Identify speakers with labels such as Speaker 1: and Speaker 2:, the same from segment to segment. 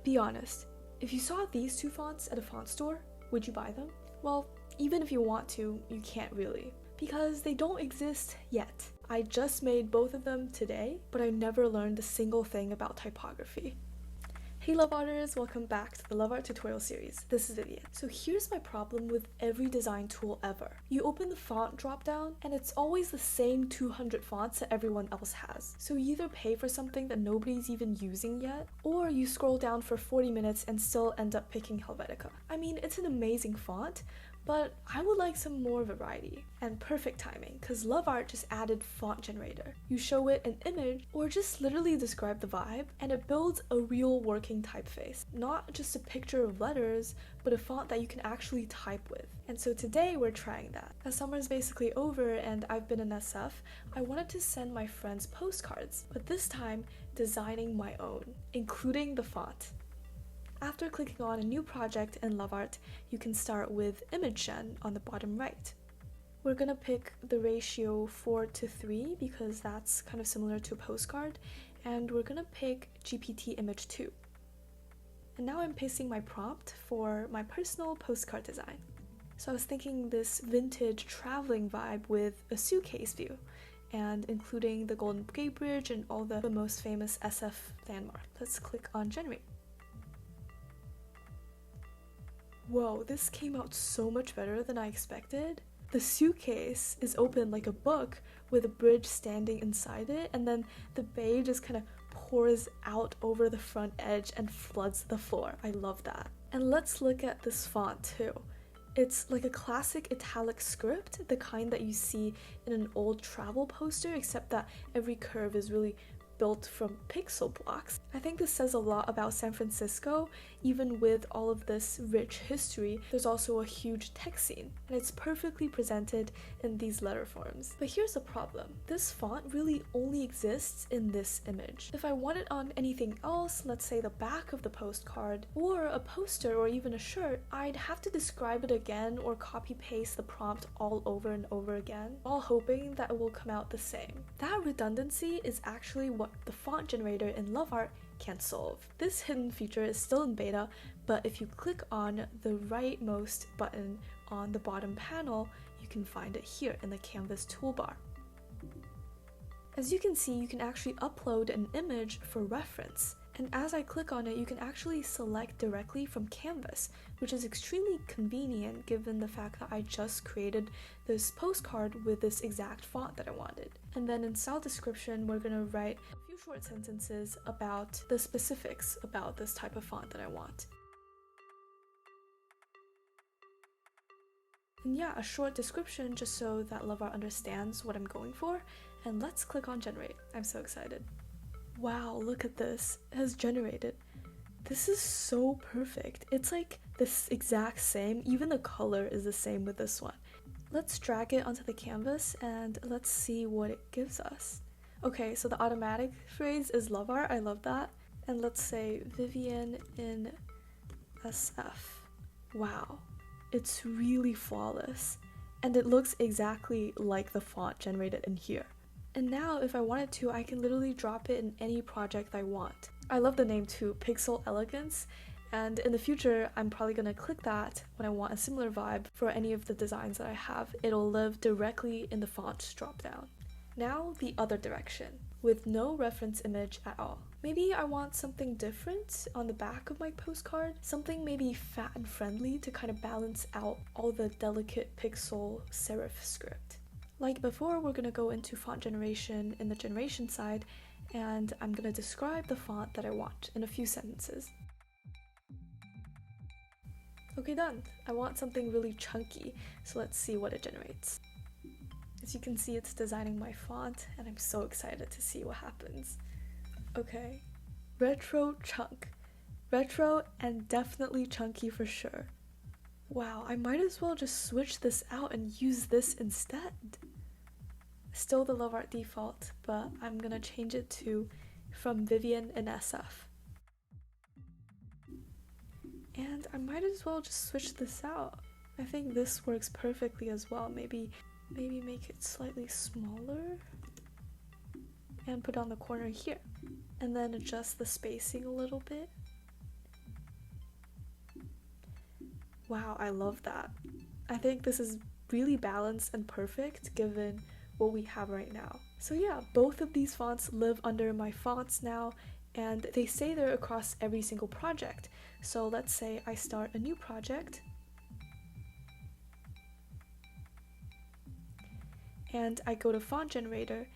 Speaker 1: Be honest, if you saw these two fonts at a font store, would you buy them? Well, even if you want to, you can't really, because they don't exist yet. I just made both of them today, but I never learned a single thing about typography. Hey Lovarters, welcome back to the Lovart tutorial series. This is Vivian. So here's my problem with every design tool ever. You open the font dropdown and it's always the same 200 fonts that everyone else has. So you either pay for something that nobody's even using yet, or you scroll down for 40 minutes and still end up picking Helvetica. I mean, it's an amazing font, but I would like some more variety. And perfect timing, because Lovart just added font generator. You show it an image or just literally describe the vibe and it builds a real working typeface. Not just a picture of letters, but a font that you can actually type with. And so today we're trying that. As summer's basically over and I've been in SF, I wanted to send my friends postcards, but this time designing my own, including the font. After clicking on a new project in Lovart, you can start with image gen on the bottom right. We're gonna pick the ratio 4:3 because that's kind of similar to a postcard, and we're gonna pick GPT image 2. And now I'm pasting my prompt for my personal postcard design. So I was thinking this vintage traveling vibe with a suitcase view, and including the Golden Gate Bridge and all the most famous SF landmarks. Let's click on generate. Whoa, this came out so much better than I expected. The suitcase is open like a book with a bridge standing inside it, and then the bay just kind of pours out over the front edge and floods the floor. I love that. And let's look at this font too. It's like a classic italic script, the kind that you see in an old travel poster, except that every curve is really built from pixel blocks. I think this says a lot about San Francisco. Even with all of this rich history, there's also a huge tech scene, and it's perfectly presented in these letter forms. But here's the problem. This font really only exists in this image. If I want it on anything else, let's say the back of the postcard, or a poster, or even a shirt, I'd have to describe it again or copy paste the prompt all over and over again, all hoping that it will come out the same. That redundancy is actually what the font generator in Lovart can solve. This hidden feature is still in beta, but if you click on the rightmost button on the bottom panel, you can find it here in the canvas toolbar. As you can see, you can actually upload an image for reference. And as I click on it, you can actually select directly from Canvas, which is extremely convenient given the fact that I just created this postcard with this exact font that I wanted. And then in style description, we're gonna write a few short sentences about the specifics about this type of font that I want. And yeah, a short description just so that Lovart understands what I'm going for. And let's click on generate. I'm so excited. Wow, look at this. It has generated. This is so perfect. It's like this exact same. Even the color is the same with this one. Let's drag it onto the canvas and let's see what it gives us. Okay, so the automatic phrase is Lovart. I love that. And let's say Vivian in SF. Wow, it's really flawless. And it looks exactly like the font generated in here. And now if I wanted to, I can literally drop it in any project I want. I love the name too, Pixel Elegance, and in the future I'm probably gonna click that when I want a similar vibe for any of the designs that I have. It'll live directly in the fonts dropdown. Now the other direction, with no reference image at all. Maybe I want something different on the back of my postcard, something maybe fat and friendly to kind of balance out all the delicate pixel serif script. Like before, we're going to go into font generation in the generation side, and I'm going to describe the font that I want in a few sentences. Okay, done. I want something really chunky, so let's see what it generates. As you can see, it's designing my font, and I'm so excited to see what happens. Okay, retro chunk. Retro and definitely chunky for sure. Wow, I might as well just switch this out and use this instead. Still the Lovart default, but I'm gonna change it to from Vivian in SF. And I might as well just switch this out. I think this works perfectly as well. Maybe make it slightly smaller and put on the corner here. And then adjust the spacing a little bit. Wow, I love that. I think this is really balanced and perfect given what we have right now. So yeah, both of these fonts live under my fonts now, and they stay there across every single project. So let's say I start a new project, and I go to font generator,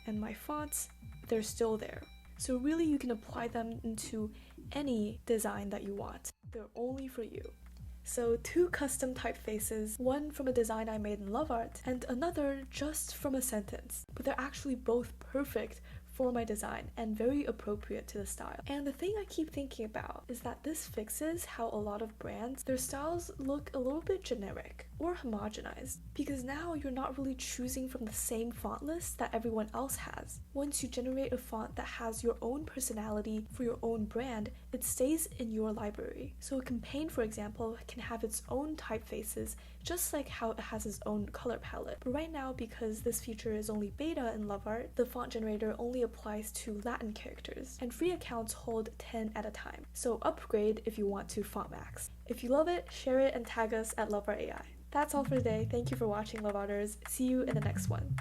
Speaker 1: and my fonts, they're still there. So really you can apply them into any design that you want. They're only for you. So 2 custom typefaces, one from a design I made in Lovart and another just from a sentence. But they're actually both perfect for my design and very appropriate to the style. And the thing I keep thinking about is that this fixes how a lot of brands, their styles look a little bit generic or homogenized, because now you're not really choosing from the same font list that everyone else has. Once you generate a font that has your own personality for your own brand, it stays in your library. So a campaign, for example, can have its own typefaces, just like how it has its own color palette. But right now, because this feature is only beta in Lovart, the font generator only applies to Latin characters, and free accounts hold 10 at a time. So upgrade if you want to font max. If you love it, share it and tag us at Lovart AI. That's all for today. Thank you for watching, Lovarters. See you in the next one.